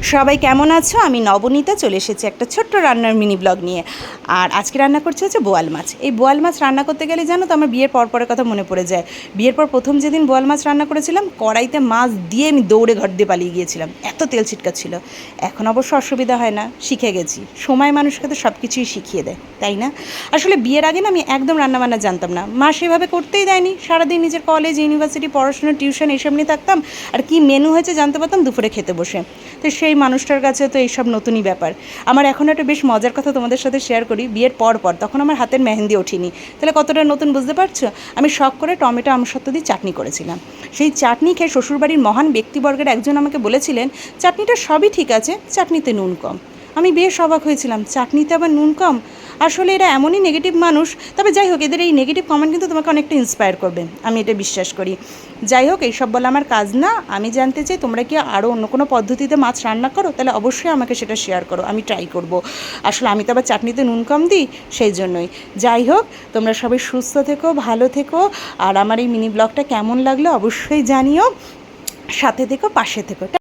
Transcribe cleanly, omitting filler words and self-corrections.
সবাই কেমন আছো? আমি নবনীতা চলে এসেছি একটা ছোট্ট রান্নার মিনি ব্লগ নিয়ে। আর আজকে রান্না করছি হচ্ছে বোয়াল মাছ। এই বোয়াল মাছ রান্না করতে গেলে জানো তো আমার বিয়ের পরের কথা মনে পড়ে যায়। বিয়ের পর প্রথম যেদিন বোয়াল মাছ রান্না করেছিলাম, কড়াইতে মাছ দিয়ে আমি দৌড়ে ঘর দিয়ে পালিয়ে গিয়েছিলাম, এত তেল ছিটকা ছিল। এখন অবশ্য অসুবিধা হয় না, শিখে গেছি। সময় মানুষকে তো সব কিছুই শিখিয়ে দেয়, তাই না? আসলে বিয়ের আগে না আমি একদম রান্নাবান্না জানতাম না, মা সেভাবে করতেই দেয়নি। সারাদিন নিজের কলেজ, ইউনিভার্সিটি, পড়াশোনা, টিউশন এসব নিয়ে থাকতাম। আর কি মেনু হয়েছে জানতে পারতাম দুপুরে খেতে বসে। তো সেই মানুষটার কাছে তো এইসব নতুনই ব্যাপার। আমার এখন একটা বেশ মজার কথা তোমাদের সাথে শেয়ার করি। বিয়ের পর তখন আমার হাতের মেহেন্দি ওঠেনি, তাহলে কতটা নতুন বুঝতে পারছো? আমি শখ করে টমেটো আমসত্ত্ব দিয়ে চাটনি করেছিলাম। সেই চাটনি খেয়ে শ্বশুরবাড়ির মহান ব্যক্তিবর্গের একজন আমাকে বলেছিলেন, চাটনিটা সবই ঠিক আছে, চাটনিতে নুন কম। আমি বেশ অবাক হয়েছিলাম, চাটনিতে আবার নুন কম? আসলে এরা এমনই নেগেটিভ মানুষ। তবে যাই হোক, এদের এই নেগেটিভ কমেন্ট কিন্তু তোমাকে অনেকটা ইন্সপায়ার করবে, আমি এটা বিশ্বাস করি। যাই হোক, এইসব বলা আমার কাজ না। আমি জানতে চাই তোমরা কি আরও অন্য কোনো পদ্ধতিতে মাছ রান্না করো? তাহলে অবশ্যই আমাকে সেটা শেয়ার করো, আমি ট্রাই করব। আসলে আমি তো আবার চাটনিতে নুন কম দিই, সেই জন্যই। যাই হোক, তোমরা সবাই সুস্থ থেকো, ভালো থেকো। আর আমার এই মিনি ব্লগটা কেমন লাগলো অবশ্যই জানিও। সাথে থেকো, পাশে থেকো।